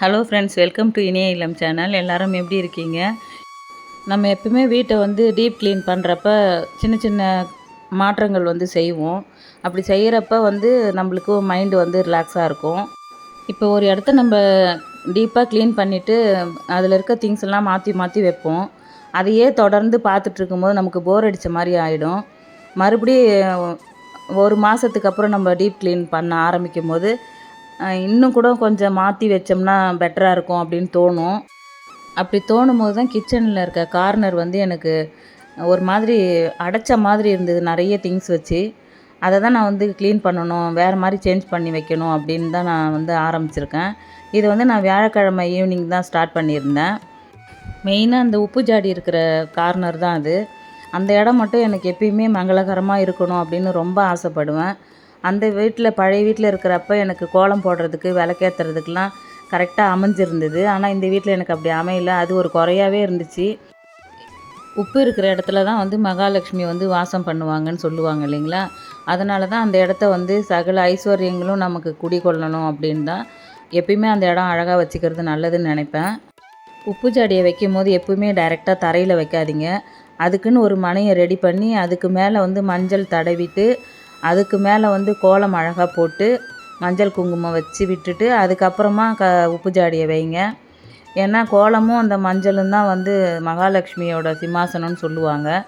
Hello friends, welcome to இனிய இல்லம் channel. எல்லோரும் எப்படி இருக்கீங்க? நம்ம எப்பவுமே வீட்டை வந்து டீப் க்ளீன் பண்ணுறப்ப சின்ன சின்ன மாற்றங்கள் வந்து செய்வோம். அப்படி செய்கிறப்ப வந்து நம்மளுக்கு மைண்டு வந்து ரிலாக்ஸாக இருக்கும். இப்போ ஒரு இடத்த நம்ம டீப்பாக க்ளீன் பண்ணிவிட்டு அதில் இருக்க திங்ஸ் எல்லாம் மாற்றி மாற்றி வைப்போம். அதையே தொடர்ந்து பார்த்துட்டு இருக்கும்போது நமக்கு போர் அடித்த மாதிரி ஆகிடும். மறுபடியும் ஒரு மாதத்துக்கு அப்புறம் நம்ம டீப் க்ளீன் பண்ண ஆரம்பிக்கும் போது இன்னும் கூட கொஞ்சம் மாற்றி வச்சோம்னா பெட்டராக இருக்கும் அப்படின்னு தோணும். அப்படி தோணும் போது தான் கிச்சனில் இருக்க கார்னர் வந்து எனக்கு ஒரு மாதிரி அடைச்ச மாதிரி இருந்தது, நிறைய திங்ஸ் வச்சு. அதை தான் நான் வந்து க்ளீன் பண்ணணும், வேறு மாதிரி சேஞ்ச் பண்ணி வைக்கணும் அப்படின்னு தான் நான் வந்து ஆரம்பிச்சிருக்கேன். இது வந்து நான் வியாழக்கிழமை ஈவினிங் தான் ஸ்டார்ட் பண்ணியிருந்தேன். மெயினாக அந்த உப்பு ஜாடி இருக்கிற கார்னர் தான் அது. அந்த இடம் மட்டும் எனக்கு எப்பயுமே மங்களகரமாக இருக்கணும் அப்படின்னு ரொம்ப ஆசைப்படுவேன். அந்த வீட்டில் பழைய வீட்டில் இருக்கிறப்ப எனக்கு கோலம் போடுறதுக்கு விளக்கேற்றுறதுக்கெலாம் கரெக்டாக அமைஞ்சிருந்தது. ஆனால் இந்த வீட்டில் எனக்கு அப்படி அமையல. அது ஒரு குறையாகவே இருந்துச்சு. உப்பு இருக்கிற இடத்துல தான் வந்து மகாலட்சுமி வந்து வாசம் பண்ணுவாங்கன்னு சொல்லுவாங்க இல்லைங்களா? அதனால தான் அந்த இடத்த வந்து சகல ஐஸ்வர்யங்களும் நமக்கு குடிக்கொள்ளணும் அப்படின்னு தான் எப்பயுமே அந்த இடம் அழகாக வச்சுக்கிறது நல்லதுன்னு நினைப்பேன். உப்பு ஜாடியை வைக்கும் போது எப்பவுமே டைரெக்டாக தரையில் வைக்காதீங்க. அதுக்குன்னு ஒரு மனையை ரெடி பண்ணி அதுக்கு மேலே வந்து மஞ்சள் தடவிட்டு அதுக்கு மேலே வந்து கோலம் அழகாக போட்டு மஞ்சள் குங்குமம் வச்சு விட்டுட்டு அதுக்கப்புறமா உப்பு ஜாடியை வைங்க. ஏன்னா கோலமும் அந்த மஞ்சளும் தான் வந்து மகாலட்சுமியோட சிம்மாசனம்னு சொல்லுவாங்க.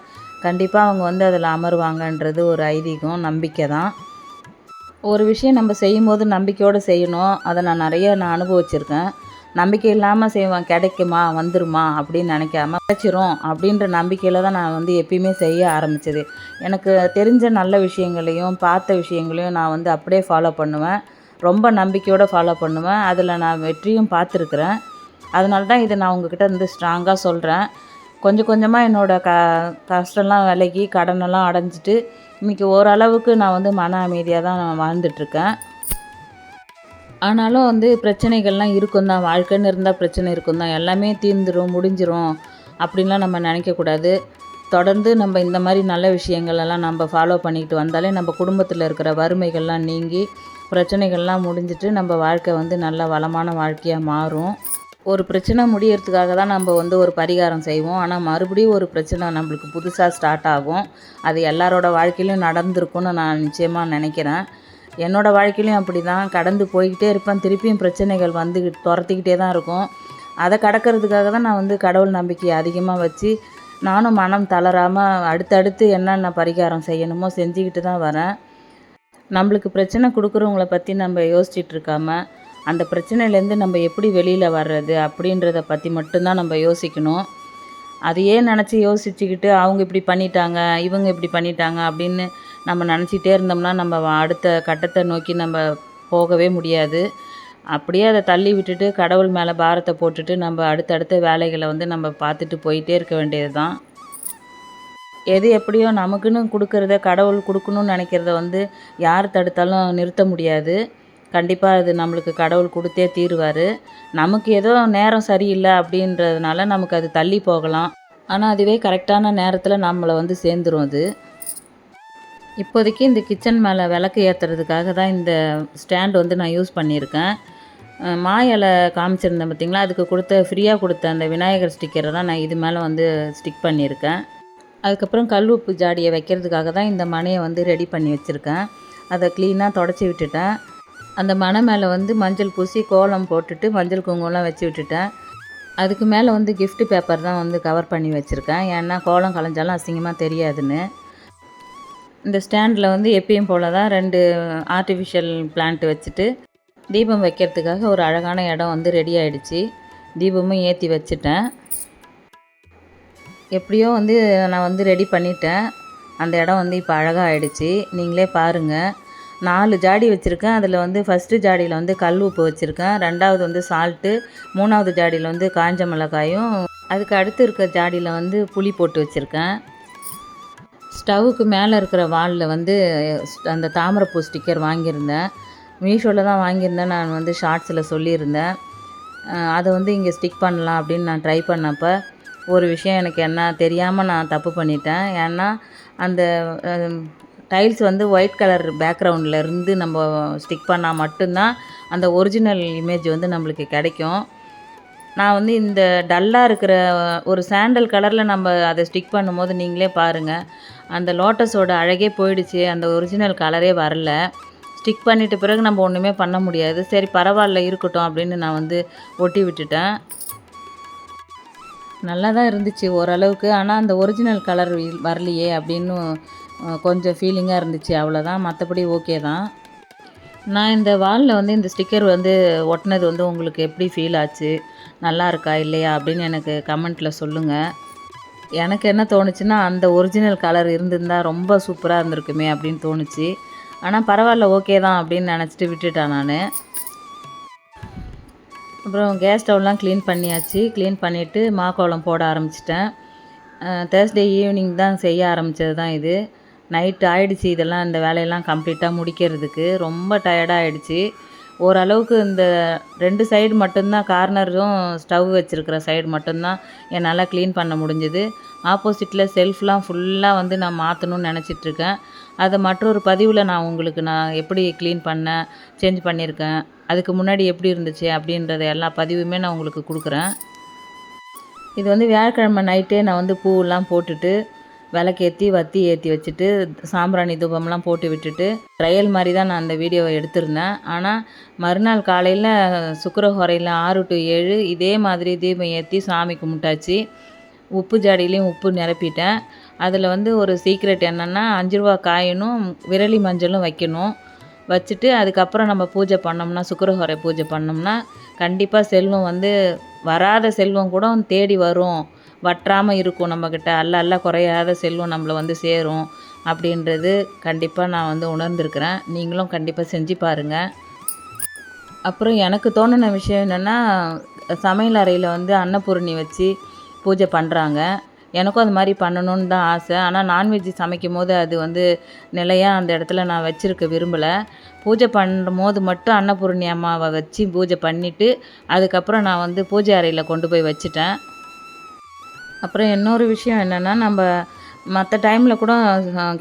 கண்டிப்பாக அவங்க வந்து அதில் அமருவாங்கன்றது ஒரு ஐதீகம், நம்பிக்கை தான். ஒரு விஷயம் நம்ம செய்யும்போது நம்பிக்கையோடு செய்யணும். அதை நான் நிறைய அனுபவிச்சிருக்கேன். நம்பிக்கை இல்லாமல் செய்வேன், கிடைக்குமா வந்துருமா அப்படின்னு நினைக்காம கிடைச்சிரும் அப்படின்ற நம்பிக்கையில் தான் நான் வந்து எப்பயுமே செய்ய ஆரம்பித்தது. எனக்கு தெரிஞ்ச நல்ல விஷயங்களையும் பார்த்த விஷயங்களையும் நான் வந்து அப்படியே ஃபாலோ பண்ணுவேன். ரொம்ப நம்பிக்கையோடு ஃபாலோ பண்ணுவேன். அதில் நான் வெற்றியும் பார்த்துருக்குறேன். அதனால தான் இதை நான் உங்ககிட்ட வந்து ஸ்ட்ராங்காக சொல்கிறேன். கொஞ்சம் கொஞ்சமாக என்னோடய கஷ்டம்லாம் விலகி கடனெல்லாம் அடைஞ்சிட்டு இன்றைக்கி ஓரளவுக்கு நான் வந்து மன அமைதியாக தான் நான் வாழ்ந்துட்டுருக்கேன். ஆனாலும் வந்து பிரச்சனைகள்லாம் இருக்கும் தான். வாழ்க்கைன்னு இருந்தால் பிரச்சனை இருக்கும் தான். எல்லாமே தீர்ந்துடும், முடிஞ்சிரும் அப்படின்லாம் நம்ம நினைக்கக்கூடாது. தொடர்ந்து நம்ம இந்த மாதிரி நல்ல விஷயங்களெல்லாம் நம்ம ஃபாலோ பண்ணிக்கிட்டு வந்தாலே நம்ம குடும்பத்தில் இருக்கிற வறுமைகள்லாம் நீங்கி பிரச்சனைகள்லாம் முடிஞ்சிட்டு நம்ம வாழ்க்கை வந்து நல்ல வளமான வாழ்க்கையாக மாறும். ஒரு பிரச்சனை முடியறதுக்காக தான் நம்ம வந்து ஒரு பரிகாரம் செய்வோம். ஆனால் மறுபடியும் ஒரு பிரச்சனை நம்மளுக்கு புதுசாக ஸ்டார்ட் ஆகும். அது எல்லாரோட வாழ்க்கையிலும் நடந்திருக்கும்னு நான் நிச்சயமாக நினைக்கிறேன். என்னோடய வாழ்க்கையிலையும் அப்படி தான். கடந்து போய்கிட்டே இருப்பேன். திருப்பியும் பிரச்சனைகள் வந்து துரத்திக்கிட்டே தான் இருக்கும். அதை கடக்கிறதுக்காக தான் நான் வந்து கடவுள் நம்பிக்கையை அதிகமாக வச்சு நானும் மனம் தளராமல் அடுத்தடுத்து என்னென்ன பரிகாரம் செய்யணுமோ செஞ்சுக்கிட்டு தான் வரேன். நம்மளுக்கு பிரச்சனை கொடுக்குறவங்கள பற்றி நம்ம யோசிச்சுட்டு இருக்காமல் அந்த பிரச்சனையிலேருந்து நம்ம எப்படி வெளியில் வர்றது அப்படின்றத பற்றி மட்டும்தான் நம்ம யோசிக்கணும். அதையே நினச்சி யோசிச்சுக்கிட்டு அவங்க இப்படி பண்ணிட்டாங்க, இவங்க இப்படி பண்ணிட்டாங்க அப்படின்னு நம்ம நினச்சிட்டே இருந்தோம்னா நம்ம அடுத்த கட்டத்தை நோக்கி நம்ம போகவே முடியாது. அப்படியே அதை தள்ளி விட்டுட்டு கடவுள் மேலே பாரத்தை போட்டுட்டு நம்ம அடுத்தடுத்த வேலைகளை வந்து நம்ம பார்த்துட்டு போயிட்டே இருக்க வேண்டியது தான். எது எப்படியோ நமக்குன்னு கொடுக்குறத கடவுள் கொடுக்கணும்னு நினைக்கிறத வந்து யார் தடுத்தாலும் நிறுத்த முடியாது. கண்டிப்பாக அது நம்மளுக்கு கடவுள் கொடுத்தே தீருவார். நமக்கு ஏதோ நேரம் சரியில்லை அப்படின்றதுனால நமக்கு அது தள்ளி போகலாம். ஆனால் அதுவே கரெக்டான நேரத்தில் நம்மளை வந்து சேர்ந்துரும் அது. இப்போதைக்கு இந்த கிச்சன் மேலே விளக்கு ஏற்றுறதுக்காக தான் இந்த ஸ்டாண்ட் வந்து நான் யூஸ் பண்ணியிருக்கேன். மா இலை காமிச்சிருந்தேன் பார்த்திங்களா, அதுக்கு ஃப்ரீயாக கொடுத்த அந்த விநாயகர் ஸ்டிக்கரை தான் நான் இது மேலே வந்து ஸ்டிக் பண்ணியிருக்கேன். அதுக்கப்புறம் கல் உப்பு ஜாடியை வைக்கிறதுக்காக தான் இந்த மனையை வந்து ரெடி பண்ணி வச்சுருக்கேன். அதை க்ளீனாக தொடச்சி விட்டுட்டேன். அந்த மனை மேலே வந்து மஞ்சள் பூசி கோலம் போட்டுட்டு மஞ்சள் குங்குமம்லாம் வச்சு விட்டுட்டேன். அதுக்கு மேலே வந்து கிஃப்ட் பேப்பர் தான் வந்து கவர் பண்ணி வச்சுருக்கேன். ஏன்னா கோலம் கலைஞ்சாலும் அசிங்கமாக தெரியாதுன்னு. இந்த ஸ்டாண்டில் வந்து எப்பயும் போல் தான் 2 ஆர்டிஃபிஷியல் பிளான்ட் வச்சுட்டு தீபம் வைக்கிறதுக்காக ஒரு அழகான இடம் வந்து ரெடி ஆகிடுச்சு. தீபமும் ஏற்றி வச்சுட்டேன். எப்படியோ வந்து நான் வந்து ரெடி பண்ணிட்டேன். அந்த இடம் வந்து இப்போ அழகாக ஆகிடுச்சு. நீங்களே பாருங்கள். 4 ஜாடி வச்சுருக்கேன். அதில் வந்து ஃபஸ்ட்டு ஜாடியில் வந்து கல் உப்பு வச்சுருக்கேன், 2வது வந்து சால்ட்டு, 3வது ஜாடியில் வந்து காஞ்ச மிளகாயும், அதுக்கு அடுத்து இருக்க ஜாடியில் வந்து புளி போட்டு வச்சுருக்கேன். ஸ்டவ்வுக்கு மேலே இருக்கிற வாலில் வந்து அந்த தாமரைப்பூ ஸ்டிக்கர் வாங்கியிருந்தேன். மீஷோவில் தான் வாங்கியிருந்தேன். நான் வந்து ஷார்ட்ஸில் சொல்லியிருந்தேன். அதை வந்து இங்கே ஸ்டிக் பண்ணலாம் அப்படின்னு நான் ட்ரை பண்ணப்போ ஒரு விஷயம் எனக்கு என்ன தெரியாமல் நான் தப்பு பண்ணிட்டேன். ஏன்னா அந்த டைல்ஸ் வந்து ஒயிட் கலர் பேக்ரவுண்டில் இருந்து நம்ம ஸ்டிக் பண்ணால் மட்டும்தான் அந்த ஒரிஜினல் இமேஜ் வந்து நம்மளுக்கு கிடைக்கும். நான் வந்து இந்த டல்லாக இருக்கிற ஒரு சாண்டல் கலரில் நம்ம அதை ஸ்டிக் பண்ணும்போது நீங்களே பாருங்கள், அந்த லோட்டஸோட அழகே போயிடுச்சு. அந்த ஒரிஜினல் கலரே வரல. ஸ்டிக் பண்ணிட்ட பிறகு நம்ம ஒன்றுமே பண்ண முடியாது. சரி பரவாயில்ல இருக்கட்டும் அப்படின்னு நான் வந்து ஒட்டி விட்டுட்டேன். நல்லா தான் இருந்துச்சு ஓரளவுக்கு. ஆனால் அந்த ஒரிஜினல் கலர் வரலையே அப்படின்னு கொஞ்சம் ஃபீலிங்காக இருந்துச்சு, அவ்வளோதான். மற்றபடி ஓகே தான். நான் இந்த வாலில் வந்து இந்த ஸ்டிக்கர் வந்து ஒட்டினது வந்து உங்களுக்கு எப்படி ஃபீல் ஆச்சு, நல்லா இருக்கா இல்லையா அப்படின்னு எனக்கு கமெண்ட்டில் சொல்லுங்கள். எனக்கு என்ன தோணுச்சுன்னா, அந்த ஒரிஜினல் கலர் இருந்திருந்தால் ரொம்ப சூப்பராக இருந்திருக்குமே அப்படின்னு தோணுச்சு. ஆனால் பரவாயில்ல ஓகே தான் அப்படின்னு நினச்சிட்டு விட்டுட்டேன் நான். அப்புறம் கேஸ் ஸ்டவ்லாம் க்ளீன் பண்ணியாச்சு. க்ளீன் பண்ணிவிட்டு மாக்கோலம் போட ஆரம்பிச்சிட்டேன். தேர்ஸ்டே ஈவினிங் தான் செய்ய ஆரம்பித்தது தான் இது. நைட்டு ஆகிடுச்சி இதெல்லாம், இந்த வேலையெல்லாம் கம்ப்ளீட்டாக முடிக்கிறதுக்கு. ரொம்ப டயர்டாக ஆகிடுச்சி. ஓரளவுக்கு இந்த 2 சைடு மட்டும்தான், கார்னரும் ஸ்டவ் வச்சுருக்கிற சைடு மட்டும்தான் என்னால் க்ளீன் பண்ண முடிஞ்சுது. ஆப்போசிட்டில் செல்ஃப்லாம் ஃபுல்லாக வந்து நான் மாற்றணும்னு நினச்சிட்ருக்கேன். அதை மற்றொரு பதிவில் நான் எப்படி க்ளீன் பண்ணேன், சேஞ்ச் பண்ணியிருக்கேன், அதுக்கு முன்னாடி எப்படி இருந்துச்சு அப்படின்றத எல்லா பதிவுமே நான் உங்களுக்கு கொடுக்குறேன். இது வந்து வியாழக்கிழமை நைட்டே நான் வந்து பூவெல்லாம் போட்டுட்டு விளக்கேற்றி வத்தி ஏற்றி வச்சுட்டு சாம்பிராணி தூபம்லாம் போட்டு விட்டுட்டு ட்ரையல் மாதிரி தான் நான் அந்த வீடியோவை எடுத்திருந்தேன். ஆனால் மறுநாள் காலையில் சுக்கிரஹோரையில் 6 to 7 இதே மாதிரி தீபம் ஏற்றி சாமி கும்பிட்டாச்சு. உப்பு ஜாடியிலையும் உப்பு நிரப்பிட்டேன். அதில் வந்து ஒரு சீக்ரெட் என்னென்னா, 5 ரூபா காயினும் விரலி மஞ்சளும் வைக்கணும். வச்சுட்டு அதுக்கப்புறம் நம்ம பூஜை பண்ணோம்னா, சுக்கிரஹோரை பூஜை பண்ணோம்னா கண்டிப்பாக செல்வம் வந்து வராத செல்வம் கூட தேடி வரும், வற்றாமல் இருக்கும் நம்மக்கிட்ட, அல்ல குறையாத செல்வம் நம்மளை வந்து சேரும் அப்படின்றது கண்டிப்பாக நான் வந்து உணர்ந்திருக்கிறேன். நீங்களும் கண்டிப்பாக செஞ்சு பாருங்கள். அப்புறம் எனக்கு தோணுன விஷயம் என்னென்னா, சமையல் அறையில் வந்து அன்னபூரணி வச்சு பூஜை பண்ணுறாங்க. எனக்கும் அது மாதிரி பண்ணணுன்னு தான் ஆசை. ஆனால் நான்வெஜ் சமைக்கும் போது அது வந்து நிலையாக அந்த இடத்துல நான் வச்சுருக்க விரும்பலை. பூஜை பண்ணும்போது மட்டும் அன்னபூரணி அம்மாவை வச்சு பூஜை பண்ணிவிட்டு அதுக்கப்புறம் நான் வந்து பூஜை அறையில் கொண்டு போய் வச்சுட்டேன். அப்புறம் இன்னொரு விஷயம் என்னென்னா, நம்ம மற்ற டைமில் கூட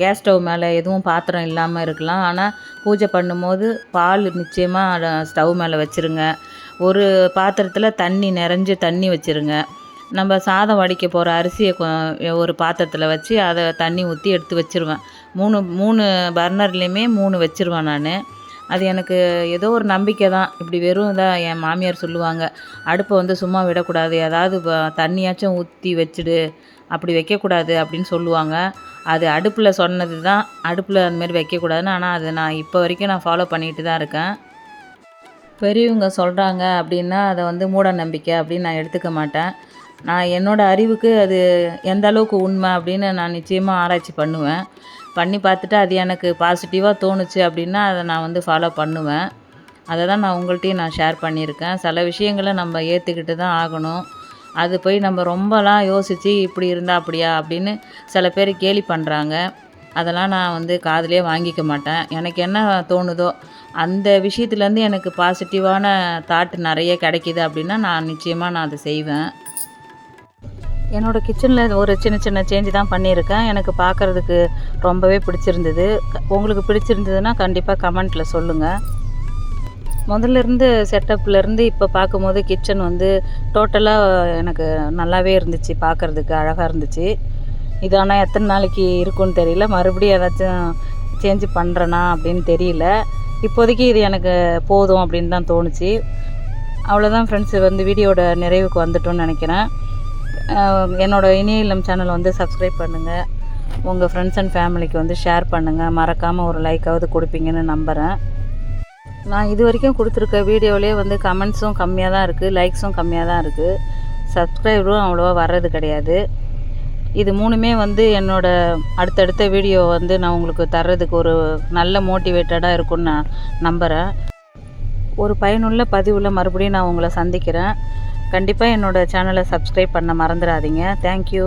கேஸ் ஸ்டவ் மேலே எதுவும் பாத்திரம் இல்லாமல் இருக்கலாம். ஆனால் பூஜை பண்ணும்போது பால் நிச்சயமாக ஸ்டவ் மேலே வச்சுருங்க. ஒரு பாத்திரத்தில் தண்ணி நிறைஞ்சு தண்ணி வச்சுருங்க. நம்ம சாதம் வடிக்க போகிற அரிசியை ஒரு பாத்திரத்தில் வச்சு அதை தண்ணி ஊற்றி எடுத்து வச்சுருவேன். 3 பர்னர்லேயுமே 3 வச்சுருவேன் நான். அது எனக்கு ஏதோ ஒரு நம்பிக்கை தான். இப்படி வெறும் இதாக என் மாமியார் சொல்லுவாங்க, அடுப்பை வந்து சும்மா விடக்கூடாது, ஏதாவது தண்ணியாச்சும் ஊற்றி வச்சுடு, அப்படி வைக்கக்கூடாது அப்படின்னு சொல்லுவாங்க. அது அடுப்பில் சொன்னது தான், அடுப்பில் அந்தமாரி வைக்கக்கூடாதுன்னு. ஆனால் அதை நான் இப்போ வரைக்கும் நான் ஃபாலோ பண்ணிட்டு தான் இருக்கேன். பெரியவங்க சொல்கிறாங்க அப்படின்னா அதை வந்து மூட நம்பிக்கை அப்படின்னு நான் எடுத்துக்க மாட்டேன். நான் என்னோடய அறிவுக்கு அது எந்த அளவுக்கு உண்மை அப்படின்னு நான் நிச்சயமாக ஆராய்ச்சி பண்ணுவேன். பண்ணி பார்த்துட்டு அது எனக்கு பாசிட்டிவாக தோணுச்சு அப்படின்னா அதை நான் வந்து ஃபாலோ பண்ணுவேன். அதை தான் நான் உங்கள்கிட்டையும் நான் ஷேர் பண்ணியிருக்கேன். சில விஷயங்களை நம்ம ஏற்றுக்கிட்டு தான் ஆகணும். அது போய் நம்ம ரொம்பலாம் யோசித்து இப்படி இருந்தால் அப்படியா அப்படின்னு சில பேர் கேலி பண்ணுறாங்க. அதெல்லாம் நான் வந்து காதிலே வாங்கிக்க மாட்டேன். எனக்கு என்ன தோணுதோ அந்த விஷயத்துலேருந்து எனக்கு பாசிட்டிவான தாட் நிறைய கிடைக்கிது அப்படின்னா நான் நிச்சயமாக அதை செய்வேன். என்னோடய கிச்சனில் ஒரு சின்ன சேஞ்சு தான் பண்ணியிருக்கேன். எனக்கு பார்க்குறதுக்கு ரொம்பவே பிடிச்சிருந்தது. உங்களுக்கு பிடிச்சிருந்ததுன்னா கண்டிப்பாக கமெண்ட்டில் சொல்லுங்கள். முதல்ல இருந்து செட்டப்லேருந்து இப்போ பார்க்கும்போது கிச்சன் வந்து டோட்டலாக எனக்கு நல்லாவே இருந்துச்சு, பார்க்குறதுக்கு அழகாக இருந்துச்சு. இது ஆனால் எத்தனை நாளைக்கு இருக்குன்னு தெரியல, மறுபடியும் ஏதாச்சும் சேஞ்சு பண்ணுறேனா அப்படின்னு தெரியல. இப்போதைக்கு இது எனக்கு போதும் அப்படின்னு தான் தோணுச்சு. அவ்வளோதான் ஃப்ரெண்ட்ஸ், வந்து வீடியோட நிறைவுக்கு வந்துட்டோன்னு நினைக்கிறேன். என்னோடய இனிய இல்லம் சேனலை வந்து சப்ஸ்கிரைப் பண்ணுங்கள். உங்கள் ஃப்ரெண்ட்ஸ் அண்ட் ஃபேமிலிக்கு வந்து ஷேர் பண்ணுங்கள். மறக்காமல் ஒரு லைக்காவது கொடுப்பீங்கன்னு நம்புகிறேன். நான் இது வரைக்கும் கொடுத்துருக்க வீடியோவிலே வந்து கமெண்ட்ஸும் கம்மியாக தான் இருக்குது, லைக்ஸும் கம்மியாக தான் இருக்குது, சப்ஸ்கிரைபரும் அவ்வளோவா வர்றது கிடையாது. இது 3மே வந்து என்னோடய அடுத்தடுத்த வீடியோ வந்து நான் உங்களுக்கு தர்றதுக்கு ஒரு நல்ல மோட்டிவேட்டடாக இருக்கும்னு நான் நம்புகிறேன். ஒரு பயனுள்ள பதிவில் மறுபடியும் நான் உங்களை சந்திக்கிறேன். கண்டிப்பாக என்னோடய சேனலை சப்ஸ்கிரைப் பண்ண மறந்துடாதீங்க. தேங்க்யூ.